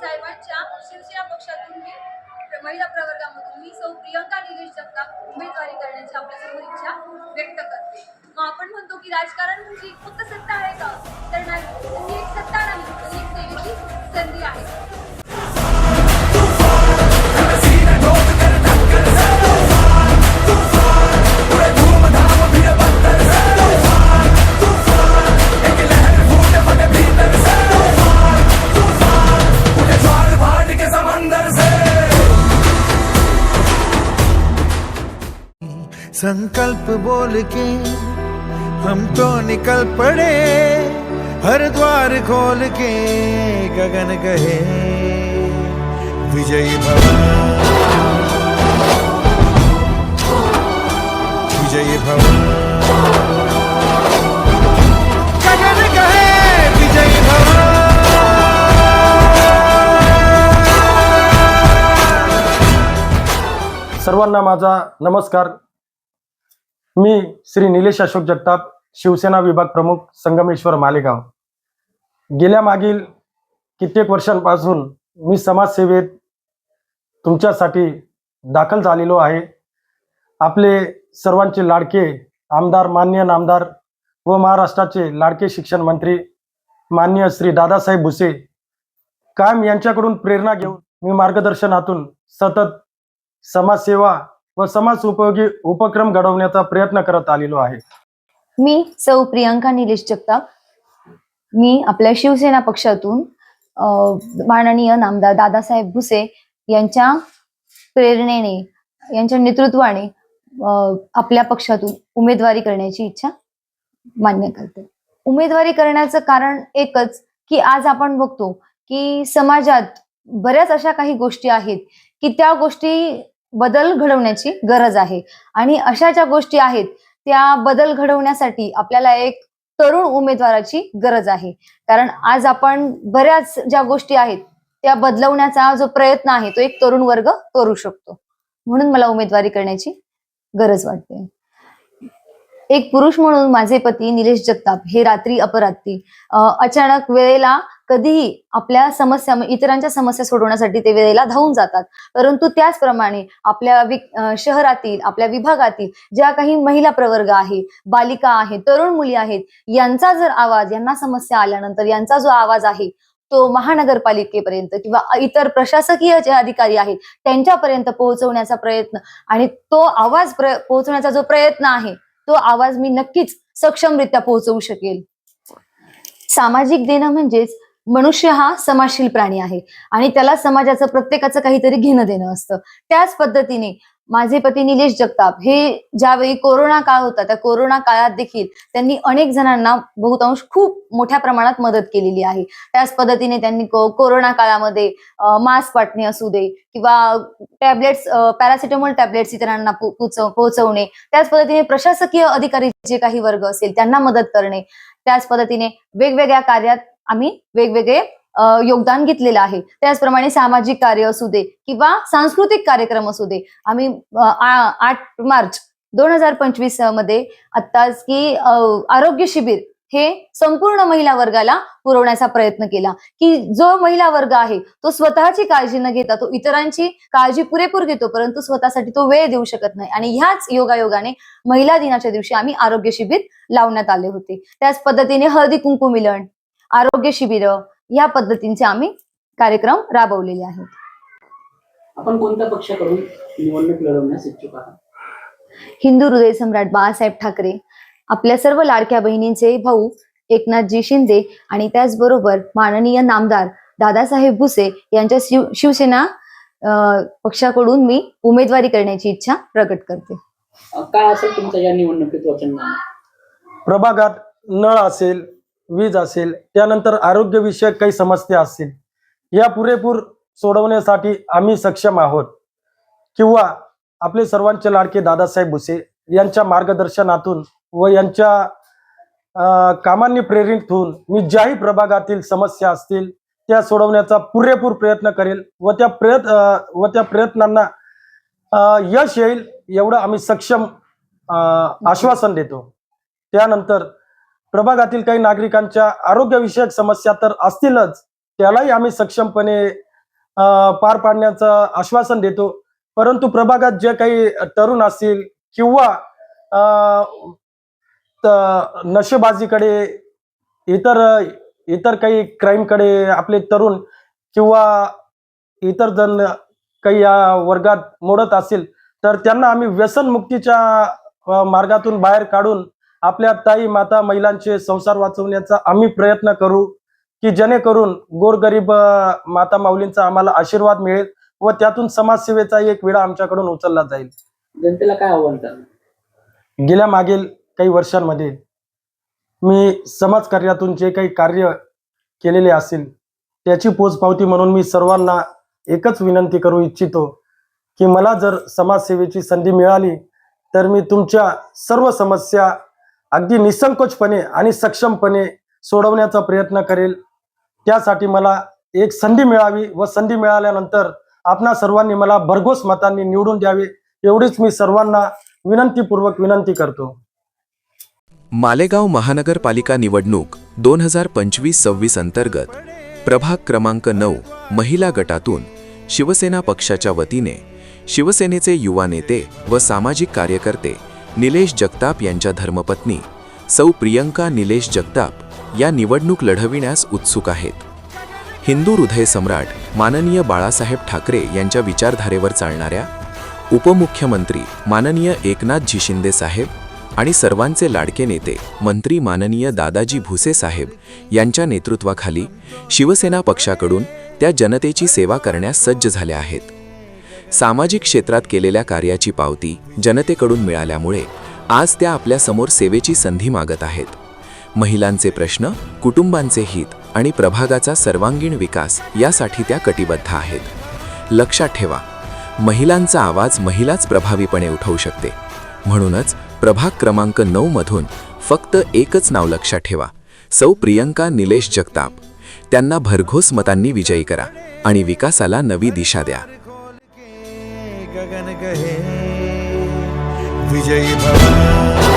साहेबांच्या शिवसेना पक्षातून महिला प्रवर्गामधून मी सौ प्रियंका निलेश जगताप उमेदवारी करण्याची आपल्या समोर इच्छा व्यक्त करते। मग आपण म्हणतो की राजकारण म्हणजे फक्त सत्ता आहे का? तर नाही, ही एक सत्ता नाही, ही एक सेवेची संधी आहे। संकल्प बोल के हम तो निकल पड़े, हर द्वार खोल के गगन कहे विजयी भव, विजयी भव, गगन कहे विजयी भव। सर्वांना माझा नमस्कार। मी श्री निलेश अशोक जगताप, शिवसेना विभाग प्रमुख, संगमेश्वर मालेगाव। गेल्या मागील कित्येक वर्षांपासून मी समाजसेवेत तुमच्यासाठी दाखल झालेलो आहे। आपले सर्वांचे लाडके आमदार, माननीय नामदार व महाराष्ट्राचे लाडके शिक्षण मंत्री माननीय श्री दादासाहेब भुसे कायम यांच्याकडून प्रेरणा घेऊन मी मार्गदर्शनातून सतत समाजसेवा व समाज उपयोगी उपक्रम घडवण्याचा प्रयत्न करत आलेलो आहे। मी सौ प्रियंका निलेश जगताप, मी आपल्या शिवसेना पक्षातून माननीय नामदार दादासाहेब भुसे यांच्या प्रेरणेने, यांच्या नेतृत्वाने आपल्या पक्षातून उमेदवारी करण्याची इच्छा मान्य करते। उमेदवारी करण्याचं कारण एकच की आज आपण बघतो की समाजात बऱ्याच अशा काही गोष्टी आहेत की त्या गोष्टी बदल घडवण्याची गरज आहे, आणि अशा ज्या गोष्टी आहेत त्या बदल घडवण्यासाठी आपल्याला एक तरुण उमेदवाराची गरज आहे। कारण आज आपण बऱ्याच ज्या गोष्टी आहेत त्या बदलवण्याचा जो प्रयत्न आहे तो एक तरुण वर्ग करू शकतो, म्हणून मला उमेदवारी करण्याची गरज वाटते। एक पुरुष म्हणून माझे पती निलेश जगताप हे रात्री अपरात्री अचानक वेळेला कधीही आपल्या समस्या, इतरांच्या समस्या सोडवण्यासाठी ते वेळेला धावून जातात, परंतु त्याचप्रमाणे आपल्या शहरातील, आपल्या विभागातील ज्या काही महिला प्रवर्ग आहे, बालिका आहे, तरुण मुली आहेत, यांचा जर आवाज, यांना समस्या आल्यानंतर यांचा जो आवाज आहे तो महानगरपालिकेपर्यंत किंवा इतर प्रशासकीय जे अधिकारी आहेत त्यांच्यापर्यंत पोहोचवण्याचा प्रयत्न, आणि तो आवाज पोहोचवण्याचा जो प्रयत्न आहे तो आवाज मी नक्कीच सक्षमरित्या पोहोचवू शकेल। सामाजिक देणं म्हणजेच मनुष्य हा समाजशील प्राणी आहे आणि त्याला समाजाचं, प्रत्येकाचं काहीतरी घेणं देणं असतं। त्याच पद्धतीने माझे पती निलेश जगताप हे ज्यावेळी कोरोना काळ होता त्या कोरोना काळात देखील त्यांनी अनेक जणांना बहुतांश खूप मोठ्या प्रमाणात मदत केलेली आहे। त्याच पद्धतीने त्यांनी कोरोना काळामध्ये मास्क वाटणे असू दे किंवा टॅबलेट्स, पॅरासिटामॉल टॅबलेट्स इतरांना पोहोचवणे, त्याच पद्धतीने प्रशासकीय अधिकारी जे काही वर्ग असेल त्यांना मदत करणे, त्याच पद्धतीने वेगवेगळ्या कार्यात आम्ही वेगवेगळे योगदान घेतलेलं आहे। त्याचप्रमाणे सामाजिक कार्य असू दे किंवा सांस्कृतिक कार्यक्रम असू दे, आम्ही 8 मार्च 2025 मध्ये आत्ताच की आरोग्य शिबिर हे संपूर्ण महिला वर्गाला पुरवण्याचा प्रयत्न केला की जो महिला वर्ग आहे तो स्वतःची काळजी न घेता तो इतरांची काळजी पुरेपूर घेतो, परंतु स्वतःसाठी तो वेळ देऊ शकत नाही, आणि ह्याच योगायोगाने महिला दिनाच्या दिवशी आम्ही आरोग्य शिबिर लावण्यात आले होते। त्याच पद्धतीने हळदी कुंकू मिलन, आरोग्य शिबिर या पद्धतींचे आम्ही कार्यक्रम राबवलेले आहेत। आपण कोणत्या पक्षाकडून निवडणूक लढवण्यास इच्छुक आहात? हिंदू हृदय सम्राट बाळासाहेब ठाकरे, आपल्या सर्व लाडक्या बहिणींचे भाऊ एकनाथजी शिंदे आणि त्याचबरोबर माननीय नामदार दादासाहेब भुसे यांच्या शिवसेना पक्षाकडून मी उमेदवारी करण्याची इच्छा प्रकट करते। काय असेल तुमचं या निवडणुकीत वचननामा? प्रभागात नळ असेल, वीज असेल, त्यानंतर आरोग्य विषयक काही समस्या असतील, या पुरेपूर सोडवण्यासाठी आम्ही सक्षम आहोत, किंवा आपले सर्वांचे लाडके दादासाहेब भुसे यांच्या मार्गदर्शनातून व यांच्या कामांनी प्रेरित होऊन मी ज्याही प्रभागातील समस्या असतील त्या सोडवण्याचा पुरेपूर प्रयत्न करेल व त्या प्रयत्नांना यश येईल एवढं आम्ही सक्षम आश्वासन देतो। त्यानंतर प्रभागातील काही नागरिकांच्या आरोग्यविषयक समस्या तर असतीलच, त्यालाही आम्ही सक्षमपणे पार पाडण्याचं आश्वासन देतो. परंतु प्रभागात जे काही तरुण असतील किंवा नशेबाजीकडे इतर काही क्राईमकडे आपले तरुण किंवा इतर जण काही या वर्गात मोडत असतील तर त्यांना आम्ही व्यसनमुक्तीच्या मार्गातून बाहेर काढून आपल्या ताई माता महिलांचे संसार वाचवण्याचा आम्ही प्रयत्न करू की जेणेकरून गोरगरीब माता माऊलींचा आम्हाला आशीर्वाद मिळेल व त्यातून समाजसेवेचा एक विडा आमच्याकडून उचलला जाईल. जनतेला काय आव्हान करणार? गेल्या मागील काही वर्षांमध्ये मी समाजकार्यातून जे काही कार्य केलेले असेल त्याची पोचपावती म्हणून मी सर्वांना एकच विनंती करू इच्छितो की मला जर समाजसेवेची संधी मिळाली तर मी तुमच्या सर्व समस्या अगदी निसंकोचपणे आणि सक्षमपणे सोडवण्याचा प्रयत्न करेल. त्यासाठी मला एक संधी मिळावी व संधी मिळाल्यानंतर आपणा सर्वांनी मला भरघोस मतांनी निवडून द्यावे एवढीच मी सर्वांना विनंतीपूर्वक विनंती करतो. मालेगाव महानगरपालिका निवडणूक 2025-26 अंतर्गत प्रभाग क्रमांक 9 महिला गटातून शिवसेना पक्षाच्या वतीने शिवसेनेचे युवा नेते व सामाजिक कार्यकर्ते निलेश जगताप यांच्या धर्मपत्नी सौ प्रियंका निलेश जगताप या निवडणूक लढविण्यास उत्सुक आहेत. हिंदू हृदय सम्राट माननीय बाळासाहेब ठाकरे यांच्या विचारधारेवर चालणाऱ्या उपमुख्यमंत्री माननीय एकनाथजी शिंदे साहेब आणि सर्वांचे लाडके नेते मंत्री माननीय दादाजी भुसे साहेब यांच्या नेतृत्वाखाली शिवसेना पक्षाकडून त्या जनतेची सेवा करण्यास सज्ज झाल्या आहेत. सामाजिक क्षेत्रात केलेल्या कार्याची पावती जनतेकडून मिळाल्यामुळे आज त्या आपल्या समोर सेवेची संधी मागत आहेत. महिलांचे प्रश्न, कुटुंबांचे हित आणि प्रभागाचा सर्वांगीण विकास यासाठी त्या कटिबद्ध आहेत. लक्षात ठेवा, महिलांचा आवाज महिलाच प्रभावीपणे उठवू शकते. म्हणूनच प्रभाग क्रमांक 9 मधून फक्त एकच नाव लक्षात ठेवा, सौ प्रियंका निलेश जगताप. त्यांना भरघोस मतांनी विजयी करा आणि विकासाला नवी दिशा द्या. गगन कहे विजयी भव.